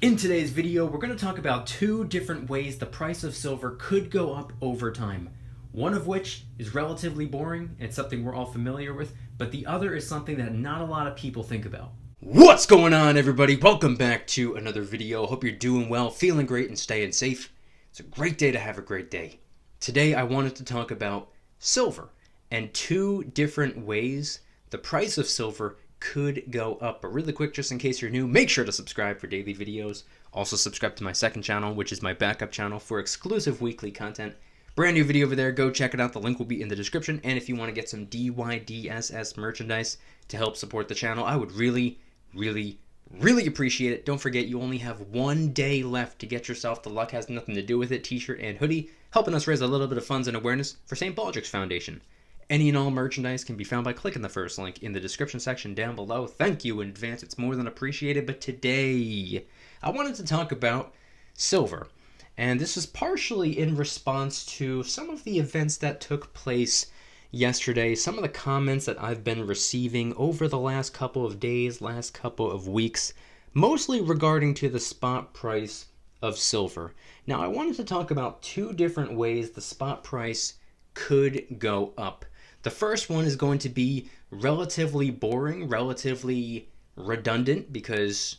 In today's video, we're going to talk about two different ways the price of silver could go up over time. One of which is relatively boring and something we're all familiar with, but the other is something that not a lot of people think about. What's going on, everybody? Welcome back to another video. Hope you're doing well, feeling great, and staying safe. It's a great day to have a great day. Today, I wanted to talk about silver and two different ways the price of silver could go up. But really quick, just in case you're new, make sure to subscribe for daily videos. Also subscribe to my second channel, which is my backup channel for exclusive weekly content. Brand new video over there. Go check it out. The link will be in the description. And if you want to get some DYDSS merchandise to help support the channel, I would really appreciate it. Don't forget, you only have 1 day left to get yourself the Luck Has Nothing to Do With It t-shirt and hoodie, helping us raise a little bit of funds and awareness for St. Baldrick's Foundation. Any and all merchandise can be found by clicking the first link in the description section down below. Thank you in advance. It's more than appreciated. But today, I wanted to talk about silver. And this is partially in response to some of the events that took place yesterday, some of the comments that I've been receiving over the last couple of days, last couple of weeks, mostly regarding to the spot price of silver. Now, I wanted to talk about two different ways the spot price could go up. The first one is going to be relatively boring, relatively redundant, because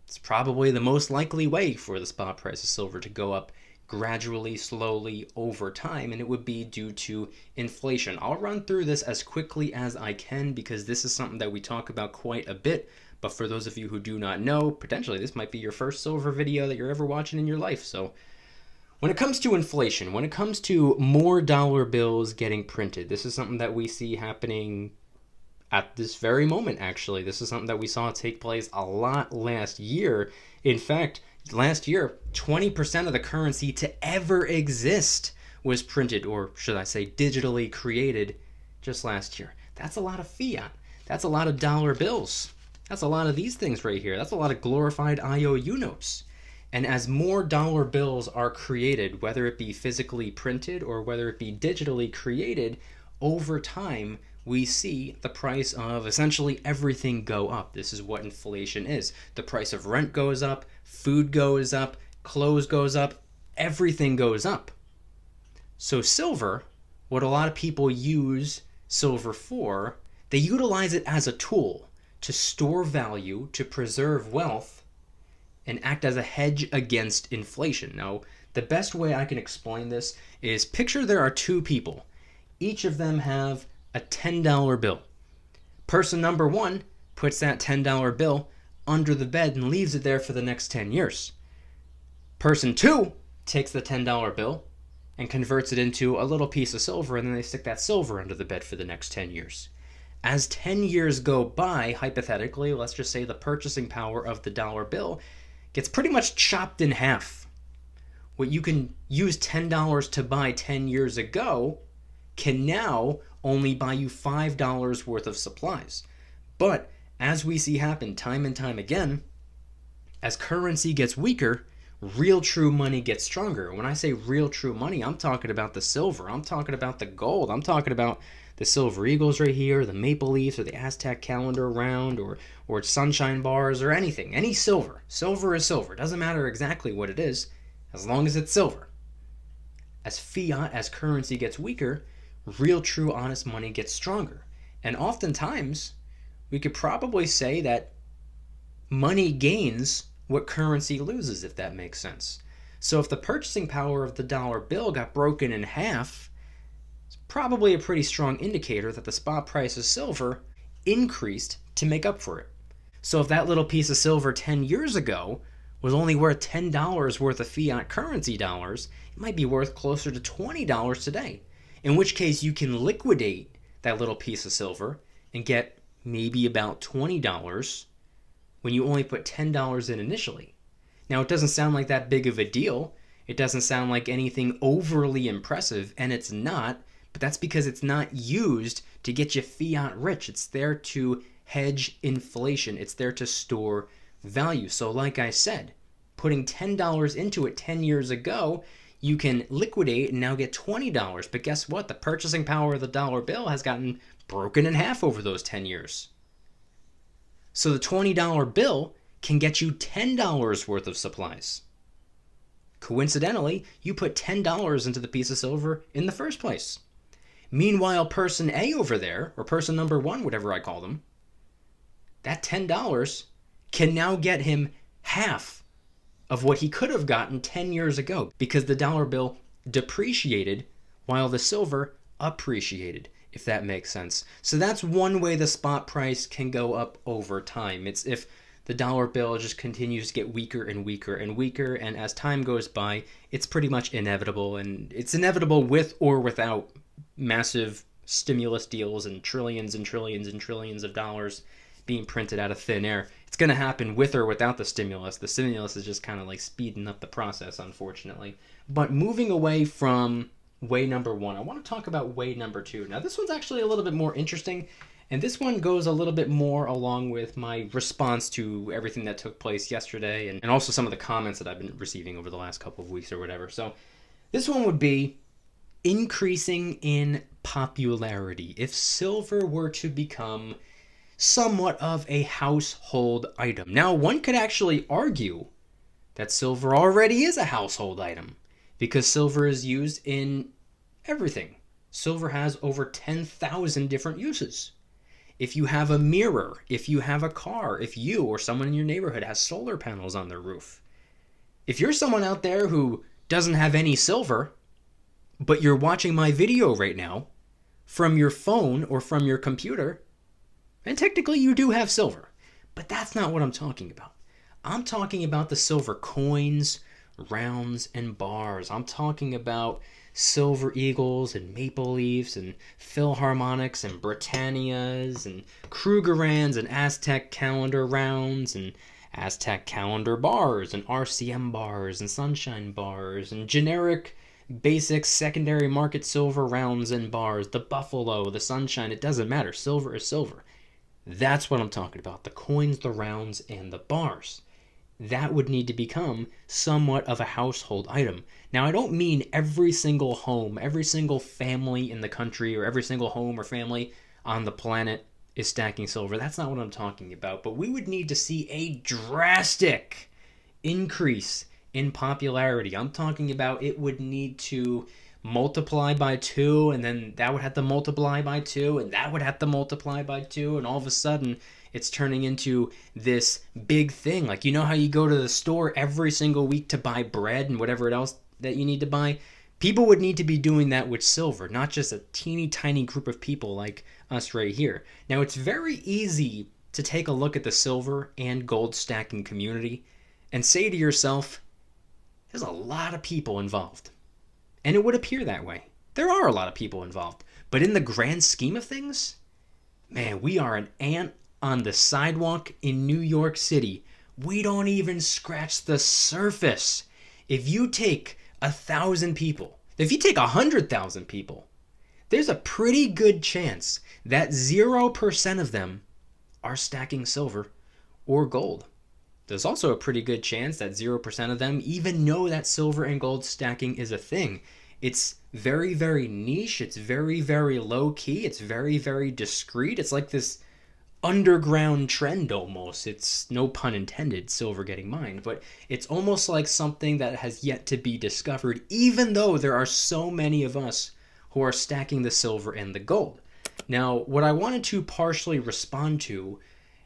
it's probably the most likely way for the spot price of silver to go up gradually, slowly, over time, and it would be due to inflation. I'll run through this as quickly as I can because this is something that we talk about quite a bit, but for those of you who do not know, potentially this might be your first silver video that you're ever watching in your life. So when it comes to inflation, when it comes to more dollar bills getting printed, this is something that we see happening at this very moment, actually. This is something that we saw take place a lot last year. In fact, last year, 20% of the currency to ever exist was printed, or should I say digitally created, just last year. That's a lot of fiat. That's a lot of dollar bills. That's a lot of these things right here. That's a lot of glorified IOU notes. And as more dollar bills are created, whether it be physically printed or whether it be digitally created, over time, we see the price of essentially everything go up. This is what inflation is. The price of rent goes up, food goes up, clothes goes up, everything goes up. So silver, what a lot of people use silver for, they utilize it as a tool to store value, to preserve wealth, and act as a hedge against inflation. Now, the best way I can explain this is picture there are two people. Each of them have a $10 bill. Person number one puts that $10 bill under the bed and leaves it there for the next 10 years. Person two takes the $10 bill and converts it into a little piece of silver, and then they stick that silver under the bed for the next 10 years. As 10 years go by, hypothetically, let's just say the purchasing power of the dollar bill gets pretty much chopped in half. What you can use $10 to buy 10 years ago can now only buy you $5 worth of supplies. But as we see happen time and time again, as currency gets weaker, real true money gets stronger. When I say real true money, I'm talking about the silver. I'm talking about the gold. I'm talking about the silver eagles right here, the maple leafs, or the Aztec calendar round, or sunshine bars, or anything. Any silver. Silver is silver. Doesn't matter exactly what it is, as long as it's silver. As fiat, as currency gets weaker, real true honest money gets stronger. And oftentimes, we could probably say that money gains what currency loses, if that makes sense. So if the purchasing power of the dollar bill got broken in half, it's probably a pretty strong indicator that the spot price of silver increased to make up for it. So if that little piece of silver 10 years ago was only worth $10 worth of fiat currency dollars, it might be worth closer to $20 today. In which case you can liquidate that little piece of silver and get maybe about $20 when you only put $10 in initially. Now, it doesn't sound like that big of a deal. It doesn't sound like anything overly impressive, and it's not, but that's because it's not used to get you fiat rich. It's there to hedge inflation. It's there to store value. So like I said, putting $10 into it 10 years ago, you can liquidate and now get $20. But guess what? The purchasing power of the dollar bill has gotten broken in half over those 10 years. So the $20 bill can get you $10 worth of supplies. Coincidentally, you put $10 into the piece of silver in the first place. Meanwhile, person A over there, or person number one, whatever I call them, that $10 can now get him half of what he could have gotten 10 years ago, because the dollar bill depreciated while the silver appreciated, if that makes sense. So that's one way the spot price can go up over time. It's if the dollar bill just continues to get weaker and weaker and weaker, and as time goes by, it's pretty much inevitable, and it's inevitable with or without massive stimulus deals and trillions and trillions and trillions of dollars being printed out of thin air. It's going to happen with or without the stimulus. The stimulus is just kind of like speeding up the process, unfortunately. But moving away from way number one, I want to talk about way number two. Now, this one's actually a little bit more interesting, and this one goes a little bit more along with my response to everything that took place yesterday, and also some of the comments that I've been receiving over the last couple of weeks or whatever. So this one would be increasing in popularity. If silver were to become somewhat of a household item. Now, one could actually argue that silver already is a household item, because silver is used in everything. Silver has over 10,000 different uses. If you have a mirror, if you have a car, if you or someone in your neighborhood has solar panels on their roof, if you're someone out there who doesn't have any silver, but you're watching my video right now from your phone or from your computer, and technically you do have silver, but that's not what I'm talking about. I'm talking about the silver coins, rounds, and bars. I'm talking about silver eagles and maple leafs and Philharmonics and Britannias and Krugerrands and Aztec calendar rounds and Aztec calendar bars and RCM bars and sunshine bars and generic basic secondary market silver rounds and bars, the buffalo, the sunshine, it doesn't matter. Silver is silver. That's what I'm talking about. The coins, the rounds, and the bars. That would need to become somewhat of a household item. Now, I don't mean every single home, every single family in the country, or every single home or family on the planet is stacking silver. That's not what I'm talking about. But we would need to see a drastic increase in popularity. I'm talking about it would need to multiply by 2, and then that would have to multiply by 2, and that would have to multiply by 2, and all of a sudden it's turning into this big thing. Like, you know how you go to the store every single week to buy bread and whatever else that you need to buy? People would need to be doing that with silver, not just a teeny tiny group of people like us right here. Now, it's very easy to take a look at the silver and gold stacking community and say to yourself, there's a lot of people involved. And it would appear that way. There are a lot of people involved. But in the grand scheme of things, man, we are an ant on the sidewalk in New York City. We don't even scratch the surface. If you take 1,000 people, if you take 100,000 people, there's a pretty good chance that 0% of them are stacking silver or gold. There's also a pretty good chance that 0% of them even know that silver and gold stacking is a thing. It's very, very niche. It's very, very low key. It's very, very discreet. It's like this underground trend almost. It's, no pun intended, silver getting mined, but it's almost like something that has yet to be discovered, even though there are so many of us who are stacking the silver and the gold. Now, what I wanted to partially respond to,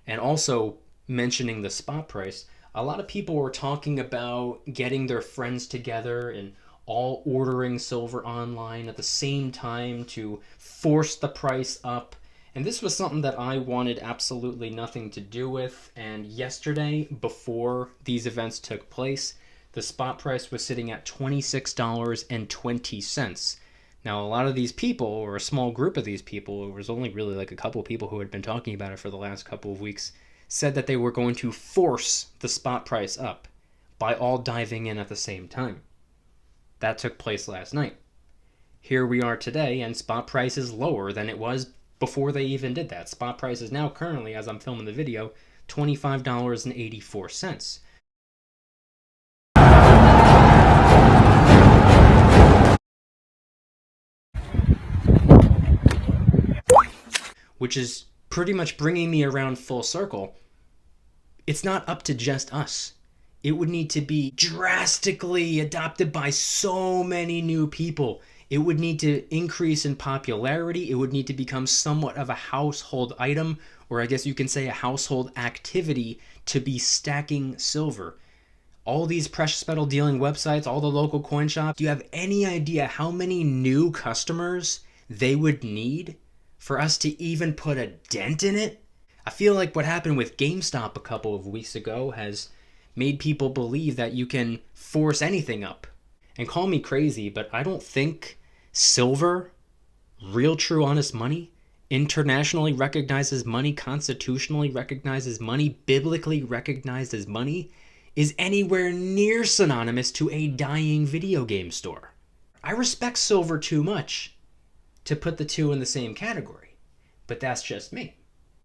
and also mentioning the spot price, a lot of people were talking about getting their friends together and all ordering silver online at the same time to force the price up. And this was something that I wanted absolutely nothing to do with. And yesterday, before these events took place, the spot price was sitting at $26.20. Now, a lot of these people, or a small group of these people, it was only really like a couple of people who had been talking about it for the last couple of weeks, said that they were going to force the spot price up by all diving in at the same time. That took place last night. Here we are today, and spot price is lower than it was before they even did that. Spot price is now currently, as I'm filming the video, $25.84. Which is pretty much bringing me around full circle. It's not up to just us. It would need to be drastically adopted by so many new people. It would need to increase in popularity. It would need to become somewhat of a household item, or I guess you can say a household activity, to be stacking silver. All these precious metal dealing websites, all the local coin shops, do you have any idea how many new customers they would need for us to even put a dent in it? I feel like what happened with GameStop a couple of weeks ago has made people believe that you can force anything up. And call me crazy, but I don't think silver, real true honest money, internationally recognized as money, constitutionally recognized as money, biblically recognized as money, is anywhere near synonymous to a dying video game store. I respect silver too much to put the two in the same category, but that's just me.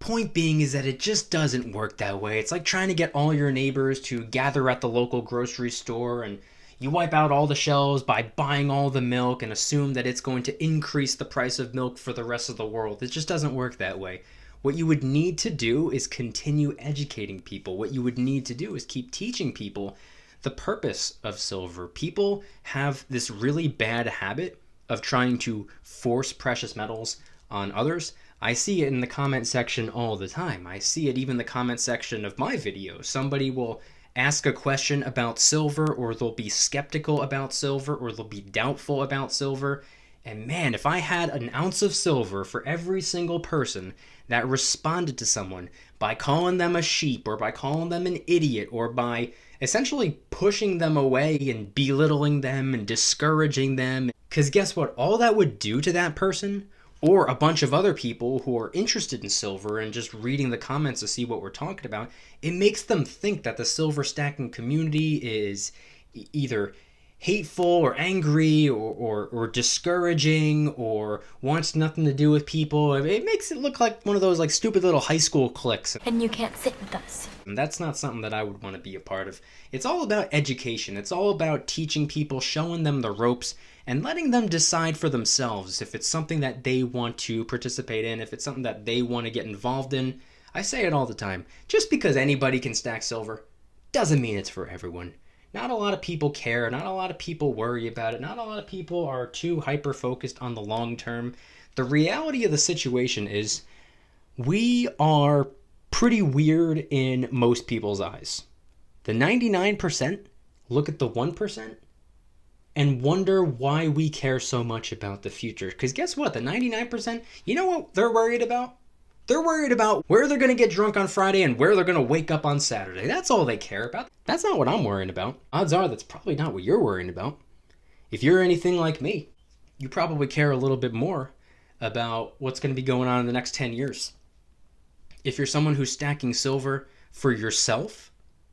Point being is that it just doesn't work that way. It's like trying to get all your neighbors to gather at the local grocery store, and you wipe out all the shelves by buying all the milk and assume that it's going to increase the price of milk for the rest of the world. It just doesn't work that way. What you would need to do is continue educating people. What you would need to do is keep teaching people the purpose of silver. People have this really bad habit of trying to force precious metals on others. I see it in the comment section all the time. I see it even in the comment section of my videos. Somebody will ask a question about silver, or they'll be skeptical about silver, or they'll be doubtful about silver. And man, if I had an ounce of silver for every single person that responded to someone by calling them a sheep, or by calling them an idiot, or by essentially pushing them away and belittling them and discouraging them, because guess what? All that would do to that person, or a bunch of other people who are interested in silver and just reading the comments to see what we're talking about, it makes them think that the silver stacking community is either hateful or angry or discouraging or wants nothing to do with people. It makes it look like one of those like stupid little high school cliques. And you can't sit with us. And that's not something that I would want to be a part of. It's all about education. It's all about teaching people, showing them the ropes, and letting them decide for themselves if it's something that they want to participate in, if it's something that they want to get involved in. I say it all the time. Just because anybody can stack silver doesn't mean it's for everyone. Not a lot of people care. Not a lot of people worry about it. Not a lot of people are too hyper-focused on the long term. The reality of the situation is we are pretty weird in most people's eyes. The 99% look at the 1% and wonder why we care so much about the future. Because guess what? The 99%, you know what they're worried about? They're worried about where they're going to get drunk on Friday and where they're going to wake up on Saturday. That's all they care about. That's not what I'm worrying about. Odds are that's probably not what you're worrying about. If you're anything like me, you probably care a little bit more about what's going to be going on in the next 10 years. If you're someone who's stacking silver for yourself,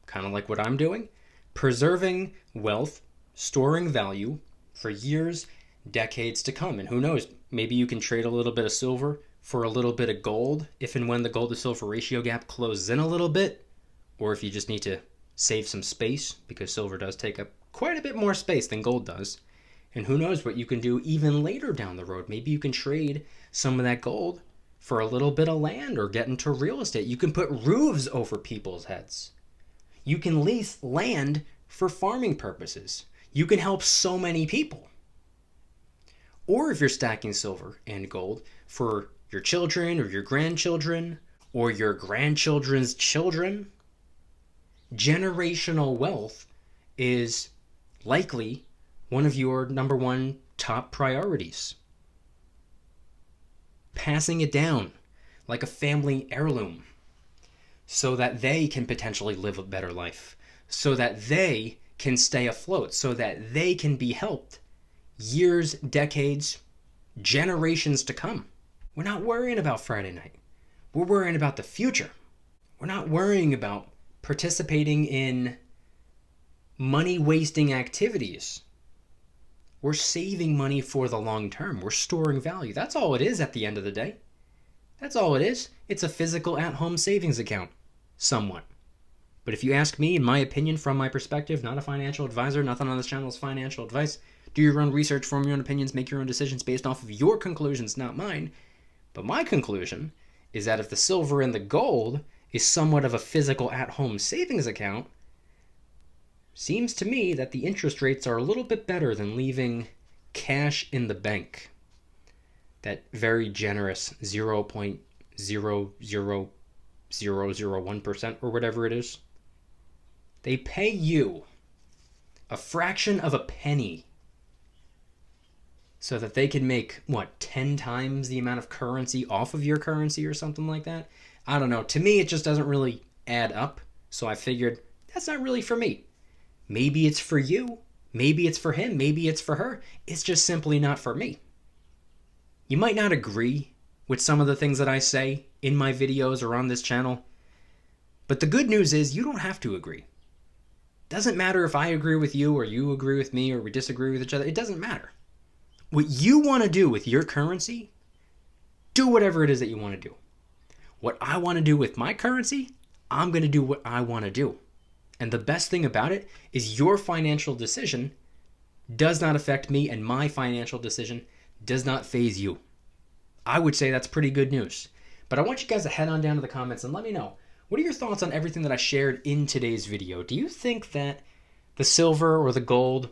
kind of like what I'm doing, preserving wealth, storing value for years, decades to come. And who knows, maybe you can trade a little bit of silver for a little bit of gold if and when the gold to silver ratio gap closes in a little bit, or if you just need to save some space, because silver does take up quite a bit more space than gold does. And who knows what you can do even later down the road. Maybe you can trade some of that gold for a little bit of land or get into real estate. You can put roofs over people's heads. You can lease land for farming purposes. You can help so many people. Or if you're stacking silver and gold for your children or your grandchildren or your grandchildren's children, generational wealth is likely one of your number one top priorities. Passing it down like a family heirloom so that they can potentially live a better life, so that they can stay afloat, so that they can be helped years, decades, generations to come. We're not worrying about Friday night. We're worrying about the future. We're not worrying about participating in money-wasting activities. We're saving money for the long term. We're storing value. That's all it is at the end of the day. That's all it is. It's a physical at-home savings account, somewhat. But if you ask me, in my opinion, from my perspective, not a financial advisor, nothing on this channel is financial advice. Do your own research, form your own opinions, make your own decisions based off of your conclusions, not mine. But my conclusion is that if the silver and the gold is somewhat of a physical at-home savings account, seems to me that the interest rates are a little bit better than leaving cash in the bank. That very generous 0.00001% or whatever it is. They pay you a fraction of a penny so that they can make, 10 times the amount of currency off of your currency or something like that? I don't know. To me, it just doesn't really add up. So I figured, that's not really for me. Maybe it's for you. Maybe it's for him. Maybe it's for her. It's just simply not for me. You might not agree with some of the things that I say in my videos or on this channel, but the good news is you don't have to agree. Doesn't matter if I agree with you or you agree with me or we disagree with each other. It doesn't matter. What you want to do with your currency, do whatever it is that you want to do. What I want to do with my currency, I'm going to do what I want to do. And the best thing about it is your financial decision does not affect me, and my financial decision does not faze you. I would say that's pretty good news. But I want you guys to head on down to the comments and let me know, what are your thoughts on everything that I shared in today's video? Do you think that the silver or the gold,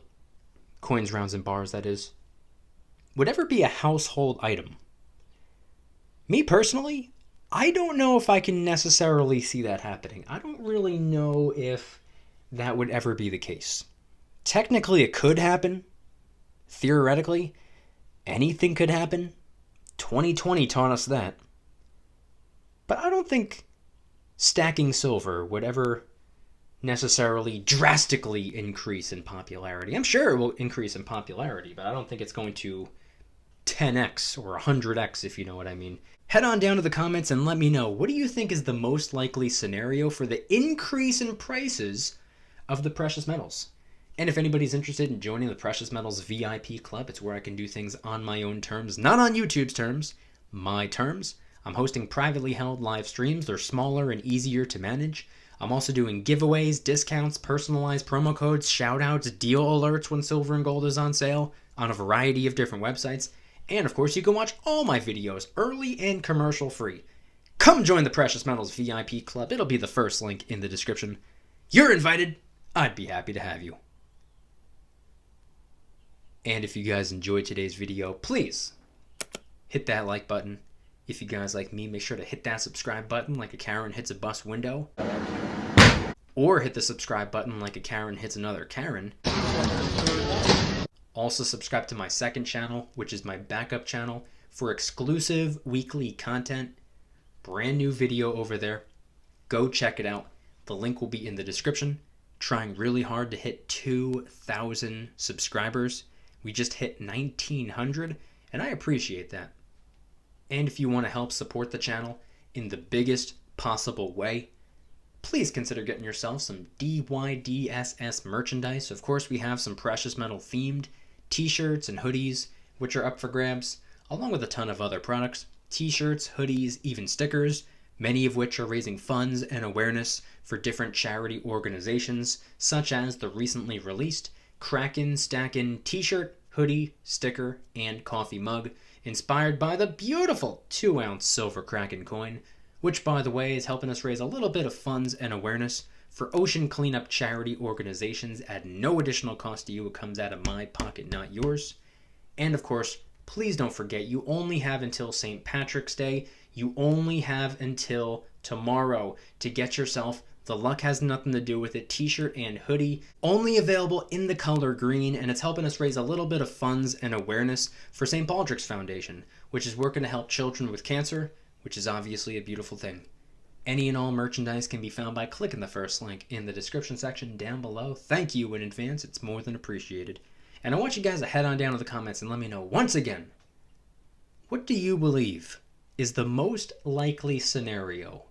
coins, rounds, and bars that is, would ever be a household item? Me personally, I don't know if I can necessarily see that happening. I don't really know if that would ever be the case. Technically, it could happen. Theoretically, anything could happen. 2020 taught us that. But I don't think stacking silver would ever necessarily drastically increase in popularity. I'm sure it will increase in popularity, but I don't think it's going to 10x or 100x, if you know what I mean. Head on down to the comments and let me know, what do you think is the most likely scenario for the increase in prices of the precious metals? And if anybody's interested in joining the Precious Metals VIP Club, it's where I can do things on my own terms, not on YouTube's terms, my terms. I'm hosting privately held live streams. They're smaller and easier to manage. I'm also doing giveaways, discounts, personalized promo codes, shout-outs, deal alerts when silver and gold is on sale on a variety of different websites. And of course, you can watch all my videos early and commercial free. Come join the Precious Metals VIP Club. It'll be the first link in the description. You're invited. I'd be happy to have you. And if you guys enjoyed today's video, please hit that like button. If you guys like me, make sure to hit that subscribe button like a Karen hits a bus window. Or hit the subscribe button like a Karen hits another Karen. Also subscribe to my second channel, which is my backup channel, for exclusive weekly content. Brand new video over there. Go check it out. The link will be in the description. Trying really hard to hit 2,000 subscribers. We just hit 1,900, and I appreciate that. And if you want to help support the channel in the biggest possible way, please consider getting yourself some DYDSS merchandise. Of course, we have some precious metal themed t-shirts and hoodies, which are up for grabs, along with a ton of other products. T-shirts, hoodies, even stickers, many of which are raising funds and awareness for different charity organizations, such as the recently released Kraken Stackin' t-shirt, hoodie, sticker, and coffee mug, inspired by the beautiful 2-ounce silver Kraken coin, which, by the way, is helping us raise a little bit of funds and awareness for ocean cleanup charity organizations at no additional cost to you. It comes out of my pocket, not yours. And of course, please don't forget, you only have until St. Patrick's Day. You only have until tomorrow to get yourself the Luck Has Nothing to Do With It t-shirt and hoodie, only available in the color green, and it's helping us raise a little bit of funds and awareness for St. Baldrick's Foundation, which is working to help children with cancer, which is obviously a beautiful thing. Any and all merchandise can be found by clicking the first link in the description section down below. Thank you in advance, it's more than appreciated. And I want you guys to head on down to the comments and let me know, once again, what do you believe is the most likely scenario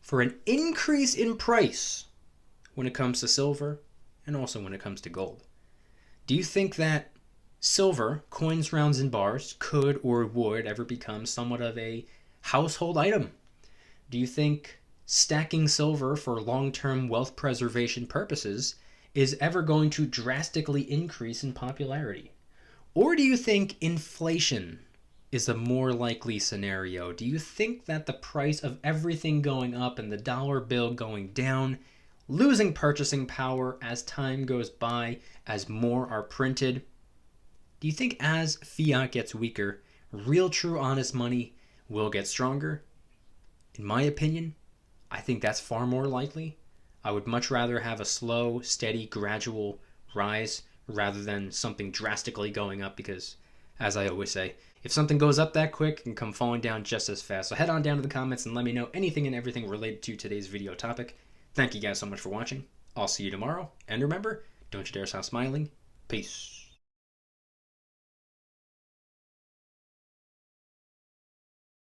for an increase in price when it comes to silver and also when it comes to gold? Do you think that silver, coins, rounds, and bars could or would ever become somewhat of a household item? Do you think stacking silver for long-term wealth preservation purposes is ever going to drastically increase in popularity? Or do you think inflation is a more likely scenario? Do you think that the price of everything going up and the dollar bill going down, losing purchasing power as time goes by, as more are printed? Do you think as fiat gets weaker, real true honest money will get stronger? In my opinion, I think that's far more likely. I would much rather have a slow, steady, gradual rise rather than something drastically going up, because, as I always say, if something goes up that quick, it can come falling down just as fast. So head on down to the comments and let me know anything and everything related to today's video topic. Thank you guys so much for watching. I'll see you tomorrow. And remember, don't you dare stop smiling. Peace.